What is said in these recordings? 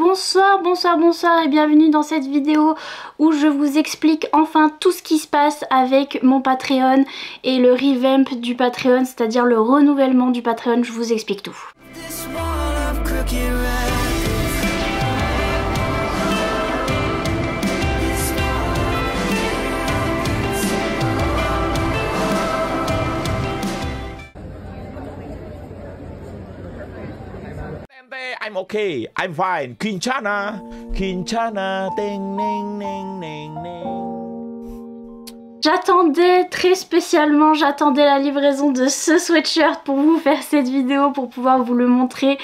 bonsoir et bienvenue dans cette vidéo où je vous explique enfin tout ce qui se passe avec mon Patreon et le revamp du Patreon, c'est-à-dire le renouvellement du Patreon. Je vous explique tout. I'm okay, I'm fine. Quinchana, ding, ding, ding, ding, ding. J'attendais très spécialement, j'attendais la livraison de ce sweatshirt pour vous faire cette vidéo, pour pouvoir vous le montrer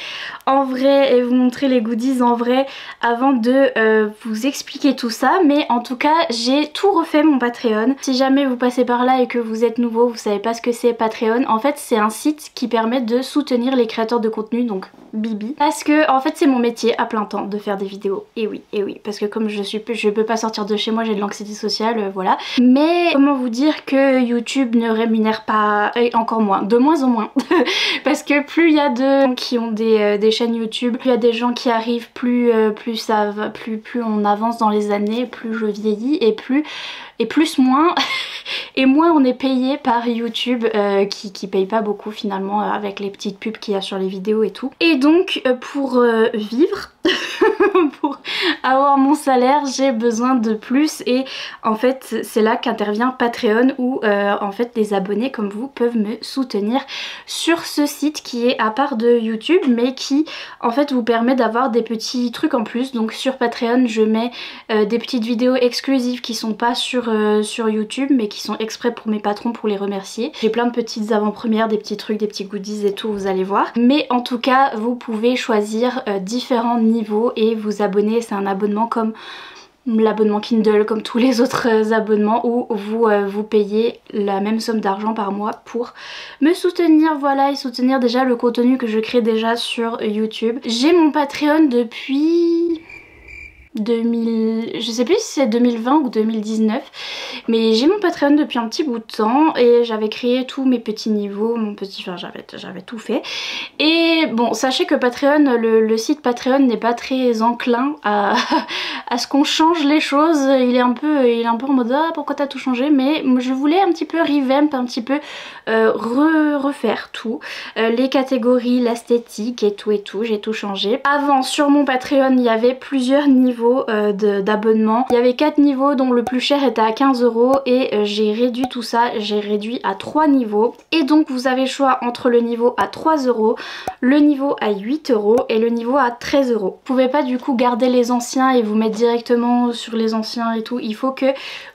en vrai et vous montrer les goodies en vrai avant de vous expliquer tout ça. Mais en tout cas, j'ai tout refait mon Patreon. Si jamais vous passez par là et que vous êtes nouveau, vous savez pas ce que c'est Patreon, en fait c'est un site qui permet de soutenir les créateurs de contenu, donc Bibi. Parce que en fait c'est mon métier à plein temps de faire des vidéos. Et oui, parce que comme je peux pas sortir de chez moi, j'ai de l'anxiété sociale, voilà. Mais comment vous dire que YouTube ne rémunère pas, et encore moins, de moins en moins. Parce que plus il y a de gens qui ont des chaînes YouTube, plus il y a des gens qui arrivent, plus on avance dans les années, plus je vieillis et plus moins et moins on est payé par YouTube qui paye pas beaucoup finalement avec les petites pubs qu'il y a sur les vidéos et tout. Et donc pour vivre, pour avoir mon salaire, j'ai besoin de plus et en fait c'est là qu'intervient Patreon où en fait les abonnés comme vous peuvent me soutenir sur ce site qui est à part de YouTube mais qui en fait vous permet d'avoir des petits trucs en plus. Donc sur Patreon je mets des petites vidéos exclusives qui sont pas sur YouTube mais qui sont exprès pour mes patrons pour les remercier. J'ai plein de petites avant-premières, des petits trucs, des petits goodies et tout, vous allez voir. Mais en tout cas vous pouvez choisir différents niveaux et vous abonner. C'est un abonnement comme l'abonnement Kindle, comme tous les autres abonnements où vous payez la même somme d'argent par mois pour me soutenir, voilà, et soutenir déjà le contenu que je crée déjà sur YouTube. J'ai mon Patreon depuis 2000, je sais plus si c'est 2020 ou 2019, mais j'ai mon Patreon depuis un petit bout de temps et j'avais créé tous mes petits niveaux, j'avais tout fait. Et bon, sachez que Patreon, le site Patreon n'est pas très enclin à ce qu'on change les choses. Il est un peu en mode ah pourquoi t'as tout changé, mais je voulais un petit peu revamp, un petit peu refaire tout, les catégories, l'esthétique et tout, j'ai tout changé. Avant sur mon Patreon il y avait plusieurs niveaux d'abonnement. Il y avait 4 niveaux dont le plus cher était à 15 € et j'ai réduit tout ça, j'ai réduit à 3 niveaux. Et donc vous avez le choix entre le niveau à 3 €, le niveau à 8 € et le niveau à 13 €. Vous pouvez pas du coup garder les anciens et vous mettre directement sur les anciens et tout. Il faut que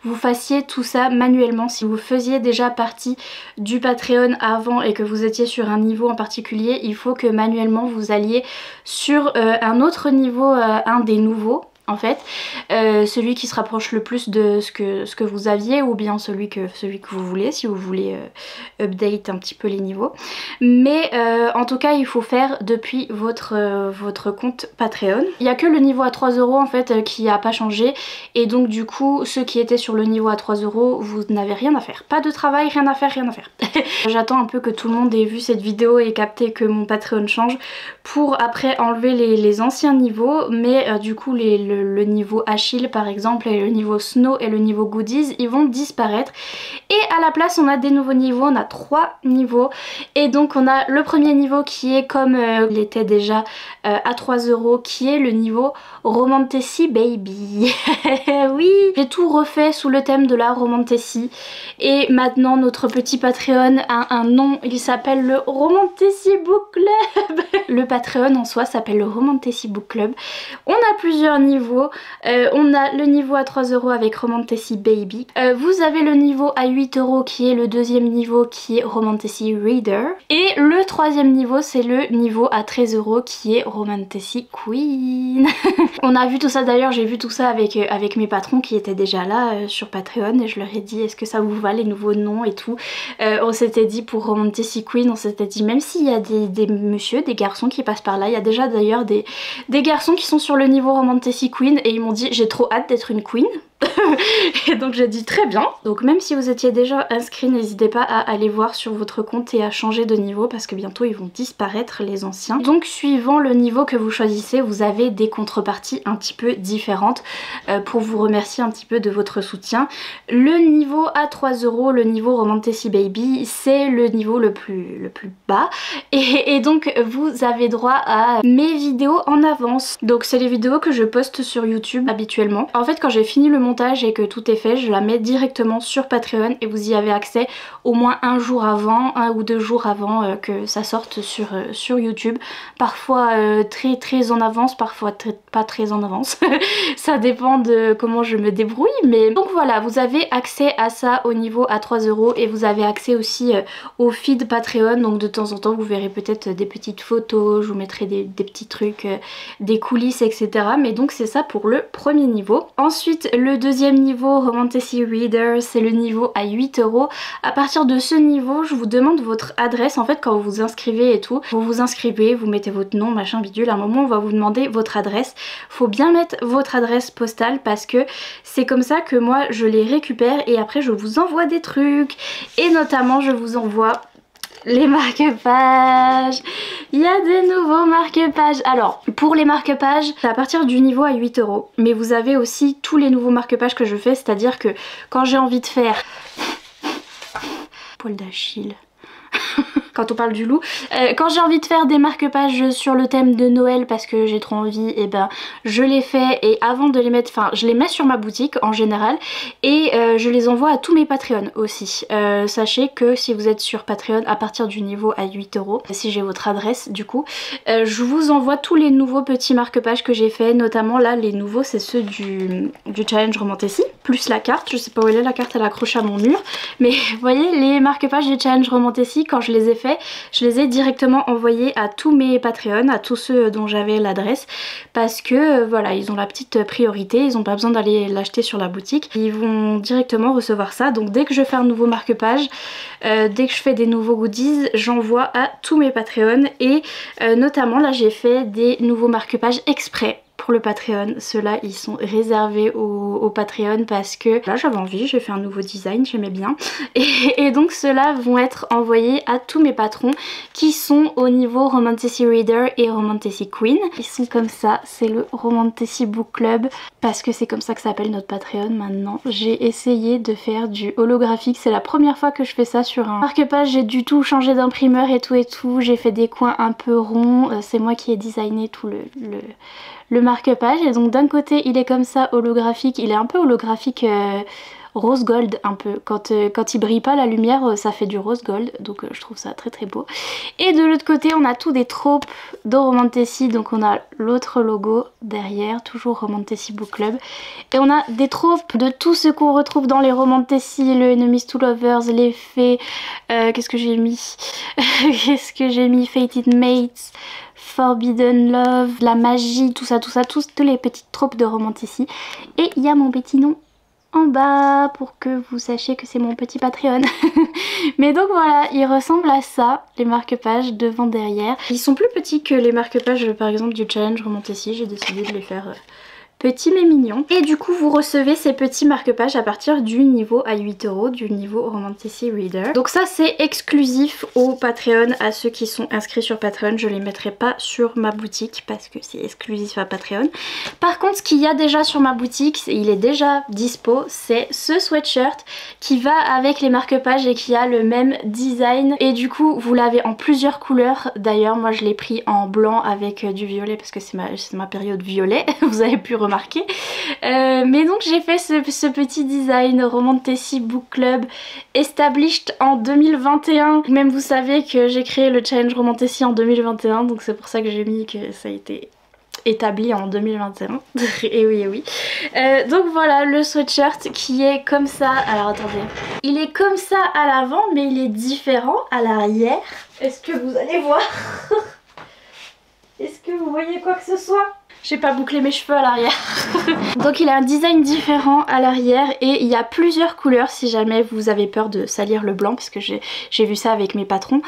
vous fassiez tout ça manuellement. Si vous faisiez déjà partie du Patreon avant et que vous étiez sur un niveau en particulier, il faut que manuellement vous alliez sur un autre niveau, un des nouveaux en fait, celui qui se rapproche le plus de ce que vous aviez ou bien celui que vous voulez, si vous voulez update un petit peu les niveaux. Mais en tout cas il faut faire depuis votre compte Patreon. Il n'y a que le niveau à 3 € en fait qui a pas changé et donc du coup ceux qui étaient sur le niveau à 3 €, vous n'avez rien à faire. Pas de travail, rien à faire. J'attends un peu que tout le monde ait vu cette vidéo et capté que mon Patreon change pour après enlever les anciens niveaux, mais du coup le niveau Achille par exemple et le niveau Snow et le niveau Goodies ils vont disparaître et à la place on a des nouveaux niveaux, on a 3 niveaux et donc on a le premier niveau qui est comme il était déjà à 3 € qui est le niveau Romantasy Baby. Oui, j'ai tout refait sous le thème de la Romantasy et maintenant notre petit Patreon a un nom, il s'appelle le Romantasy Book Club. Le Patreon en soi s'appelle le Romantasy Book Club. On a plusieurs niveaux. On a le niveau à 3 € avec Romantasy Baby. Vous avez le niveau à 8 € qui est le deuxième niveau qui est Romantasy Reader. Et le troisième niveau c'est le niveau à 13 € qui est Romantasy Queen. On a vu tout ça d'ailleurs, j'ai vu tout ça avec mes patrons qui étaient déjà là sur Patreon et je leur ai dit est-ce que ça vous va les nouveaux noms et tout. On s'était dit pour Romantasy Queen, on s'était dit même s'il y a des messieurs, des garçons qui passent par là, il y a déjà d'ailleurs des garçons qui sont sur le niveau Romantasy Queen et ils m'ont dit j'ai trop hâte d'être une queen. Et donc j'ai dit très bien. Donc même si vous étiez déjà inscrit, n'hésitez pas à aller voir sur votre compte et à changer de niveau parce que bientôt ils vont disparaître les anciens. Donc suivant le niveau que vous choisissez, vous avez des contreparties un petit peu différentes pour vous remercier un petit peu de votre soutien. Le niveau à 3 €, le niveau Romantasy Baby, c'est le niveau le plus bas et donc vous avez droit à mes vidéos en avance. Donc c'est les vidéos que je poste sur YouTube habituellement. En fait quand j'ai fini le montage et que tout est fait, je la mets directement sur Patreon et vous y avez accès au moins un jour avant, 1 ou 2 jours avant que ça sorte sur YouTube. Parfois très en avance, parfois pas très en avance. Ça dépend de comment je me débrouille, mais donc voilà, vous avez accès à ça au niveau à 3 € et vous avez accès aussi au feed Patreon. Donc de temps en temps vous verrez peut-être des petites photos, je vous mettrai des petits trucs, des coulisses, etc. Mais donc c'est ça pour le premier niveau. Ensuite le deuxième niveau Romantasy Reader, c'est le niveau à 8 €. À partir de ce niveau je vous demande votre adresse. En fait quand vous vous inscrivez et tout, vous vous inscrivez, vous mettez votre nom, machin bidule, à un moment on va vous demander votre adresse. Faut bien mettre votre adresse postale parce que c'est comme ça que moi je les récupère et après je vous envoie des trucs. Et notamment je vous envoie les marque-pages. Il y a des nouveaux marque-pages. Alors pour les marque-pages c'est à partir du niveau à 8 €. Mais vous avez aussi tous les nouveaux marque-pages que je fais. C'est à dire que quand j'ai envie de faire poil d'Achille quand on parle du loup, quand j'ai envie de faire des marque-pages sur le thème de Noël parce que j'ai trop envie, et ben je les fais et avant de les mettre, enfin je les mets sur ma boutique en général et je les envoie à tous mes Patreons aussi. Sachez que si vous êtes sur Patreon à partir du niveau à 8 €, si j'ai votre adresse du coup, je vous envoie tous les nouveaux petits marque-pages que j'ai fait, notamment là les nouveaux c'est ceux du challenge Romantasy, plus la carte, je sais pas où elle est la carte, elle est accrochée à mon mur, mais vous voyez les marque-pages du challenge Romantasy quand je les ai fait, je les ai directement envoyés à tous mes Patreons, à tous ceux dont j'avais l'adresse parce que voilà ils ont la petite priorité, ils n'ont pas besoin d'aller l'acheter sur la boutique, ils vont directement recevoir ça. Donc dès que je fais un nouveau marque-page, dès que je fais des nouveaux goodies, j'envoie à tous mes Patreons et notamment là j'ai fait des nouveaux marque-pages exprès pour le Patreon. Ceux-là ils sont réservés au Patreon parce que là j'avais envie, j'ai fait un nouveau design, j'aimais bien et donc ceux-là vont être envoyés à tous mes patrons qui sont au niveau Romantasy Reader et Romantasy Queen. Ils sont comme ça, c'est le Romantasy Book Club parce que c'est comme ça que ça s'appelle notre Patreon maintenant. J'ai essayé de faire du holographique, c'est la première fois que je fais ça sur un marque-page, j'ai du tout changé d'imprimeur et tout, j'ai fait des coins un peu ronds, c'est moi qui ai designé tout le marque-page et donc d'un côté il est comme ça holographique, il est un peu holographique rose gold un peu, quand il brille pas la lumière ça fait du rose gold, donc je trouve ça très beau. Et de l'autre côté on a tous des tropes de Romantasy, donc on a l'autre logo derrière, toujours Romantasy Book Club, et on a des tropes de tout ce qu'on retrouve dans les Romantasy, le Enemies to Lovers, les fées, qu'est-ce que j'ai mis qu'est-ce que j'ai mis, Fated Mates, Forbidden Love, la magie, tout ça, tous les petites tropes de Romantasy. Et il y a mon petit nom en bas pour que vous sachiez que c'est mon petit Patreon. Mais donc voilà, ils ressemblent à ça, les marque-pages devant derrière. Ils sont plus petits que les marque-pages par exemple du challenge Romantasy, j'ai décidé de les faire petits mais mignons. Et du coup vous recevez ces petits marque-pages à partir du niveau à 8 €, du niveau Romantasy Reader. Donc ça c'est exclusif au Patreon, à ceux qui sont inscrits sur Patreon. Je les mettrai pas sur ma boutique parce que c'est exclusif à Patreon. Par contre ce qu'il y a déjà sur ma boutique, il est déjà dispo, c'est ce sweatshirt qui va avec les marque-pages et qui a le même design. Et du coup vous l'avez en plusieurs couleurs. D'ailleurs moi je l'ai pris en blanc avec du violet parce que c'est ma période violet, vous avez pu remarquer. Mais donc j'ai fait ce petit design Romantasy Book Club established en 2021. Même vous savez que j'ai créé le challenge Romantasy en 2021, donc c'est pour ça que j'ai mis que ça a été établi en 2021. Et oui, et oui. Donc voilà le sweatshirt qui est comme ça. Alors attendez, il est comme ça à l'avant mais il est différent à l'arrière. Est-ce que vous allez voir? Est-ce que vous voyez quoi que ce soit? J'ai pas bouclé mes cheveux à l'arrière. Donc il a un design différent à l'arrière et il y a plusieurs couleurs si jamais vous avez peur de salir le blanc, parce que j'ai vu ça avec mes patrons.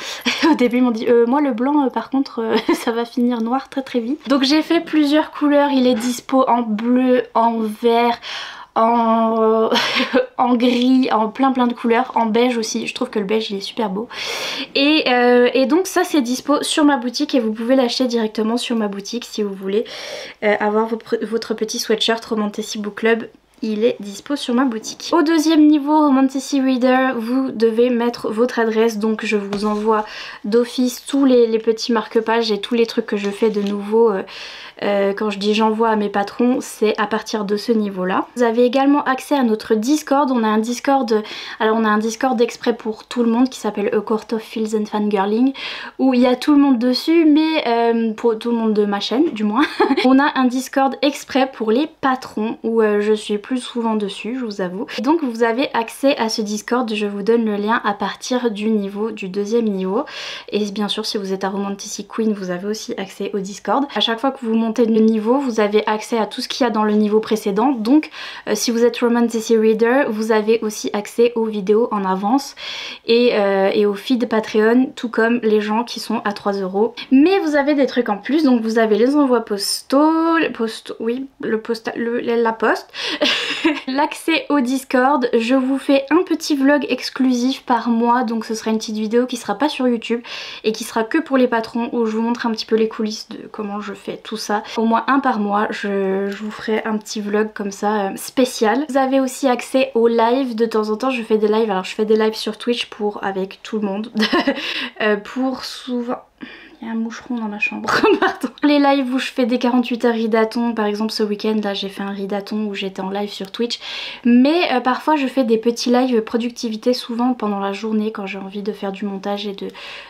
Au début ils m'ont dit moi le blanc par contre ça va finir noir très vite. Donc j'ai fait plusieurs couleurs, il est dispo en bleu, en vert, en, en gris, en plein de couleurs, en beige aussi. Je trouve que le beige il est super beau. Et donc ça c'est dispo sur ma boutique et vous pouvez l'acheter directement sur ma boutique si vous voulez avoir votre petit sweatshirt Romantasy Book Club. Il est dispo sur ma boutique. Au deuxième niveau Romantasy Reader, vous devez mettre votre adresse. Donc je vous envoie d'office tous les petits marque-pages et tous les trucs que je fais de nouveau. Quand je dis j'envoie à mes patrons, c'est à partir de ce niveau là. Vous avez également accès à notre Discord. On a un Discord, alors on a un Discord exprès pour tout le monde qui s'appelle A Court of Feels and Fangirling, où il y a tout le monde dessus, mais pour tout le monde de ma chaîne du moins. On a un Discord exprès pour les patrons où je suis plus souvent dessus, je vous avoue. Et donc vous avez accès à ce Discord, je vous donne le lien à partir du deuxième niveau. Et bien sûr si vous êtes à Romantasy Queen, vous avez aussi accès au Discord. À chaque fois que vous montez de niveau, vous avez accès à tout ce qu'il y a dans le niveau précédent. Donc si vous êtes Romantasy Reader, vous avez aussi accès aux vidéos en avance et au feed Patreon, tout comme les gens qui sont à 3 €. Mais vous avez des trucs en plus, donc vous avez les envois postaux, la poste, l'accès au Discord. Je vous fais un petit vlog exclusif par mois, donc ce sera une petite vidéo qui sera pas sur YouTube et qui sera que pour les patrons, où je vous montre un petit peu les coulisses de comment je fais tout ça. Au moins un par mois, je vous ferai un petit vlog comme ça spécial. Vous avez aussi accès aux lives. De temps en temps je fais des lives, alors je fais des lives sur Twitch avec tout le monde pour souvent... Il y a un moucheron dans ma chambre, pardon. Les lives où je fais des 48 heures ridathon, par exemple ce week-end là j'ai fait un ridathon où j'étais en live sur Twitch. Mais parfois je fais des petits lives productivité, souvent pendant la journée quand j'ai envie de faire du montage et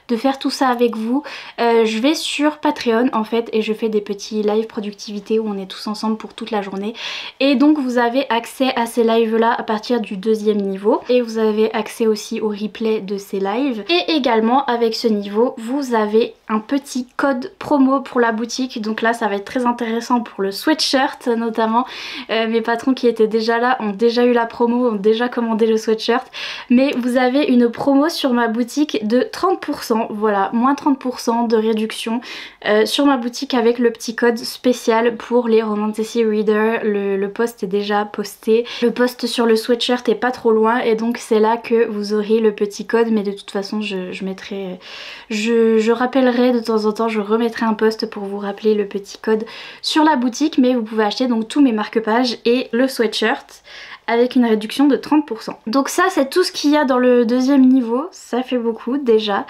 de faire tout ça avec vous. Je vais sur Patreon en fait et je fais des petits lives productivité où on est tous ensemble pour toute la journée. Et donc vous avez accès à ces lives là à partir du deuxième niveau. Et vous avez accès aussi au replay de ces lives. Et également avec ce niveau vous avez un petit code promo pour la boutique, donc là ça va être très intéressant pour le sweatshirt notamment. Mes patrons qui étaient déjà là ont déjà eu la promo, ont déjà commandé le sweatshirt, mais vous avez une promo sur ma boutique de 30%, voilà, moins 30% de réduction sur ma boutique avec le petit code spécial pour les Romantasy Reader. Le post est déjà posté, le post sur le sweatshirt est pas trop loin et donc c'est là que vous aurez le petit code, mais de toute façon je mettrai, je rappellerai de temps en temps, je remettrai un post pour vous rappeler le petit code sur la boutique, mais vous pouvez acheter donc tous mes marque-pages et le sweatshirt avec une réduction de 30%. Donc ça c'est tout ce qu'il y a dans le deuxième niveau, ça fait beaucoup déjà.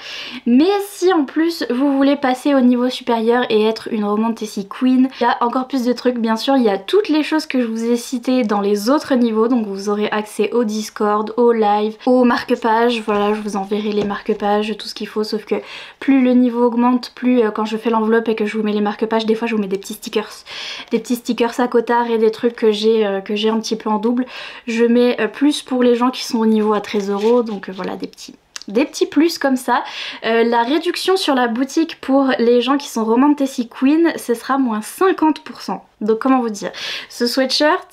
Mais si en plus vous voulez passer au niveau supérieur et être une Romantasy Queen, il y a encore plus de trucs bien sûr, il y a toutes les choses que je vous ai citées dans les autres niveaux, donc vous aurez accès au Discord, au live, aux marque-pages, voilà je vous enverrai les marque-pages, tout ce qu'il faut, sauf que plus le niveau augmente, plus quand je fais l'enveloppe et que je vous mets les marque-pages, des fois je vous mets des petits stickers à cotard et des trucs que j'ai un petit peu en double. Je mets plus pour les gens qui sont au niveau à 13 €, donc voilà des petits plus comme ça. La réduction sur la boutique pour les gens qui sont Romantasy Queen, ce sera moins 50%. Donc comment vous dire, ce sweatshirt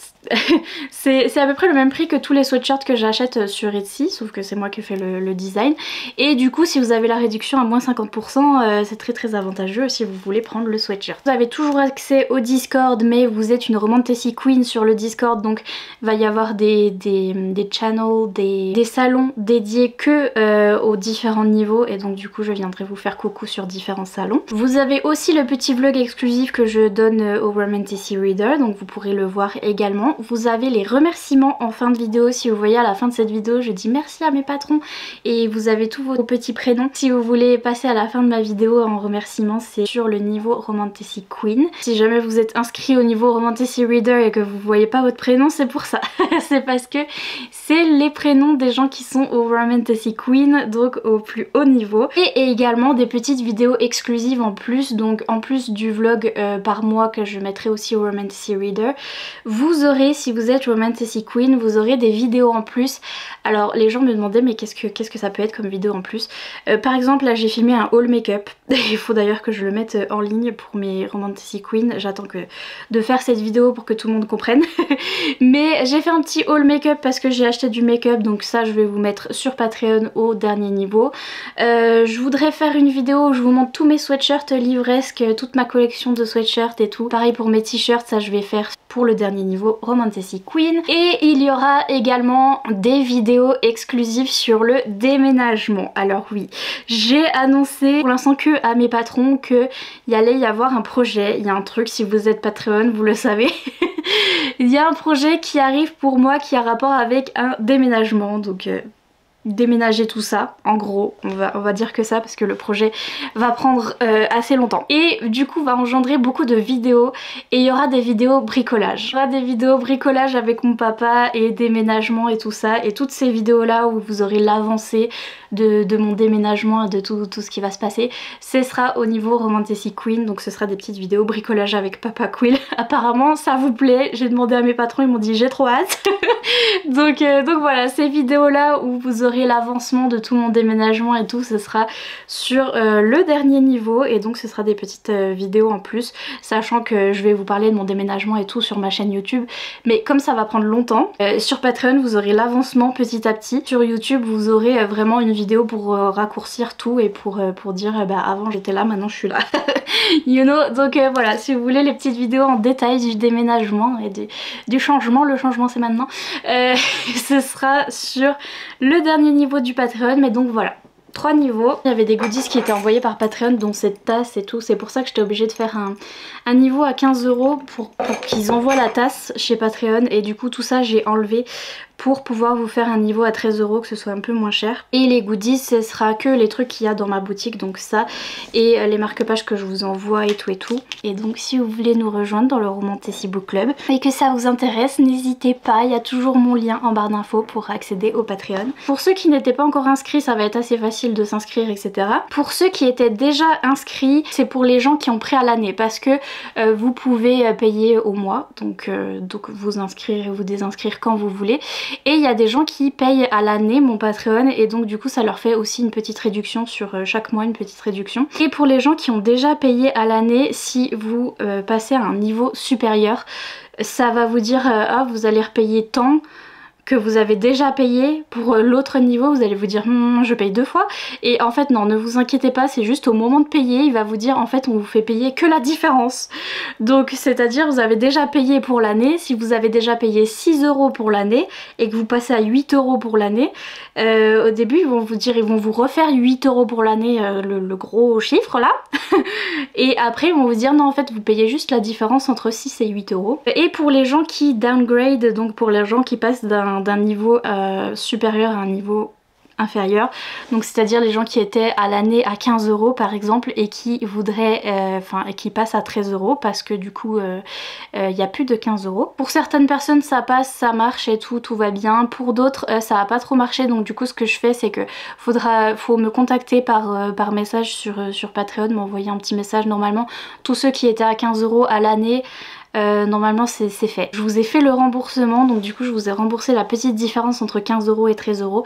c'est à peu près le même prix que tous les sweatshirts que j'achète sur Etsy, sauf que c'est moi qui ai fait le design. Et du coup si vous avez la réduction à moins 50%, c'est très avantageux si vous voulez prendre le sweatshirt. Vous avez toujours accès au Discord, mais vous êtes une Romantasy Queen sur le Discord, donc il va y avoir des channels, des salons dédiés que aux différents niveaux, et donc du coup je viendrai vous faire coucou sur différents salons. Vous avez aussi le petit vlog exclusif que je donne au Romantasy Reader, donc vous pourrez le voir également. Vous avez les remerciements en fin de vidéo. Si vous voyez à la fin de cette vidéo je dis merci à mes patrons et vous avez tous vos petits prénoms. Si vous voulez passer à la fin de ma vidéo en remerciement, c'est sur le niveau Romantasy Queen. Si jamais vous êtes inscrit au niveau Romantasy Reader et que vous voyez pas votre prénom, c'est pour ça. C'est parce que c'est les prénoms des gens qui sont au Romantasy Queen, donc au plus haut niveau. Et également des petites vidéos exclusives en plus, donc en plus du vlog par mois que je mettrai aussi au Romantasy Reader, vous aurez, si vous êtes Romantasy Queen, vous aurez des vidéos en plus. Alors les gens me demandaient mais qu'est-ce que ça peut être comme vidéo en plus. Par exemple là j'ai filmé un haul make-up. Il faut d'ailleurs que je le mette en ligne pour mes Romantasy Queen. J'attends de faire cette vidéo pour que tout le monde comprenne. Mais j'ai fait un petit haul make-up parce que j'ai acheté du make-up, donc ça je vais vous mettre sur Patreon au dernier niveau. Je voudrais faire une vidéo où je vous montre tous mes sweatshirts livresques, toute ma collection de sweatshirts et tout. Pareil pour mes t-shirts, ça je vais faire pour le dernier niveau Romantasy Queen. Et il y aura également des vidéos exclusives sur le déménagement. Alors oui, j'ai annoncé pour l'instant que à mes patrons qu'il y allait y avoir un projet. Il y a un truc, si vous êtes Patreon, vous le savez. Il y a un projet qui arrive pour moi qui a rapport avec un déménagement. Donc déménager tout ça, en gros, on va dire que ça parce que le projet va prendre assez longtemps et du coup va engendrer beaucoup de vidéos et il y aura des vidéos bricolage. Il y aura des vidéos bricolage avec mon papa et déménagement et tout ça, et toutes ces vidéos là où vous aurez l'avancée de mon déménagement et de tout ce qui va se passer, ce sera au niveau Romantasy Queen, donc ce sera des petites vidéos bricolage avec Papa Quill. Apparemment ça vous plaît, j'ai demandé à mes patrons, ils m'ont dit j'ai trop hâte. donc voilà, ces vidéos là où vous aurez l'avancement de tout mon déménagement et tout, ce sera sur le dernier niveau, et donc ce sera des petites vidéos en plus, sachant que je vais vous parler de mon déménagement et tout sur ma chaîne YouTube, mais comme ça va prendre longtemps, sur Patreon vous aurez l'avancement petit à petit, sur YouTube vous aurez vraiment une vidéo pour raccourcir tout et pour dire bah avant j'étais là, maintenant je suis là. You know, donc voilà, si vous voulez les petites vidéos en détail du déménagement et du changement, le changement c'est maintenant, ce sera sur le dernier niveau du Patreon. Mais donc voilà, 3 niveaux. Il y avait des goodies qui étaient envoyés par Patreon, dont cette tasse et tout. C'est pour ça que j'étais obligée de faire un niveau à 15 € pour qu'ils envoient la tasse chez Patreon. Et du coup tout ça j'ai enlevé pour pouvoir vous faire un niveau à 13 €, que ce soit un peu moins cher. Et les goodies, ce sera que les trucs qu'il y a dans ma boutique, donc ça, et les marque-pages que je vous envoie et tout et tout. Et donc si vous voulez nous rejoindre dans le Romantasy Book Club et que ça vous intéresse, n'hésitez pas, il y a toujours mon lien en barre d'infos pour accéder au Patreon. Pour ceux qui n'étaient pas encore inscrits, ça va être assez facile de s'inscrire, etc. Pour ceux qui étaient déjà inscrits, c'est pour les gens qui ont pris à l'année, parce que vous pouvez payer au mois, donc vous inscrire et vous désinscrire quand vous voulez. Et il y a des gens qui payent à l'année mon Patreon, et donc du coup ça leur fait aussi une petite réduction sur chaque mois, une petite réduction. Et pour les gens qui ont déjà payé à l'année, si vous passez à un niveau supérieur, ça va vous dire ah vous allez repayer tant que vous avez déjà payé pour l'autre niveau. Vous allez vous dire je paye 2 fois, et en fait non, ne vous inquiétez pas, c'est juste au moment de payer il va vous dire en fait on vous fait payer que la différence. Donc c'est à dire vous avez déjà payé pour l'année, si vous avez déjà payé 6 € pour l'année et que vous passez à 8 € pour l'année, au début ils vont vous dire, ils vont vous refaire 8 € pour l'année, le gros chiffre là. Et après ils vont vous dire non en fait vous payez juste la différence entre 6 et 8 €. Et pour les gens qui downgrade, donc pour les gens qui passent d'un niveau supérieur à un niveau inférieur, donc c'est à dire les gens qui étaient à l'année à 15 € par exemple et qui voudraient qui passent à 13 € parce que du coup il n'y a plus de 15 €. Pour certaines personnes ça passe, ça marche et tout va bien, pour d'autres ça va pas trop marcher, donc du coup ce que je fais c'est que faut me contacter par message sur Patreon, m'envoyer un petit message. Normalement tous ceux qui étaient à 15 € à l'année, normalement c'est fait. Je vous ai fait le remboursement, donc du coup je vous ai remboursé la petite différence entre 15 € et 13 €.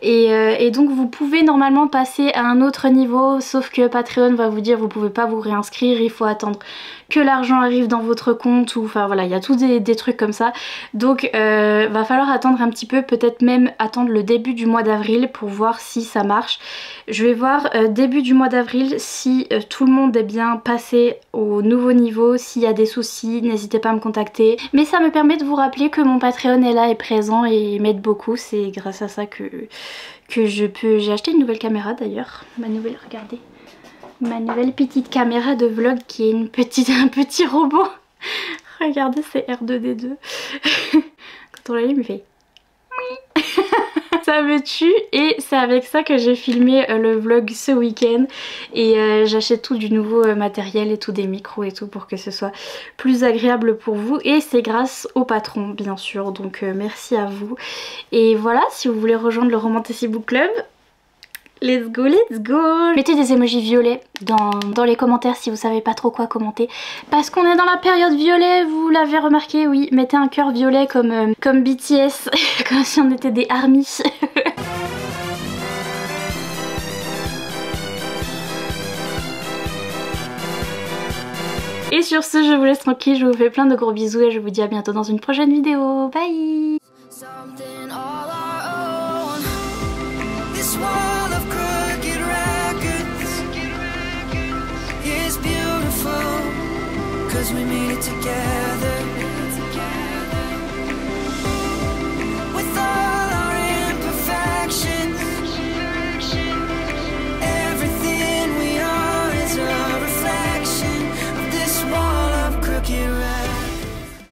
Et donc vous pouvez normalement passer à un autre niveau, sauf que Patreon va vous dire vous pouvez pas vous réinscrire, il faut attendre que l'argent arrive dans votre compte, ou enfin voilà, il y a tous des trucs comme ça. Donc va falloir attendre un petit peu, peut-être même attendre le début du mois d'avril pour voir si ça marche. Je vais voir début du mois d'avril si tout le monde est bien passé au nouveau niveau. S'il y a des soucis, n'hésitez pas à me contacter. Mais ça me permet de vous rappeler que mon Patreon est là, est présent et m'aide beaucoup. C'est grâce à ça que j'ai acheté une nouvelle caméra d'ailleurs. Regardez. Ma nouvelle petite caméra de vlog qui est un petit robot. Regardez, c'est R2D2. Quand on l'allume, il fait... Ça me tue, et c'est avec ça que j'ai filmé le vlog ce week-end. Et j'achète tout du nouveau matériel et tout, des micros et tout, pour que ce soit plus agréable pour vous. Et c'est grâce au patron bien sûr, donc merci à vous. Et voilà, si vous voulez rejoindre le Romantasy Book Club, let's go, let's go. Mettez des emojis violets dans les commentaires si vous savez pas trop quoi commenter, parce qu'on est dans la période violet, vous l'avez remarqué, oui. Mettez un cœur violet comme BTS, comme si on était des ARMY. Et sur ce, je vous laisse tranquille, je vous fais plein de gros bisous et je vous dis à bientôt dans une prochaine vidéo. Bye. Cause we made it together.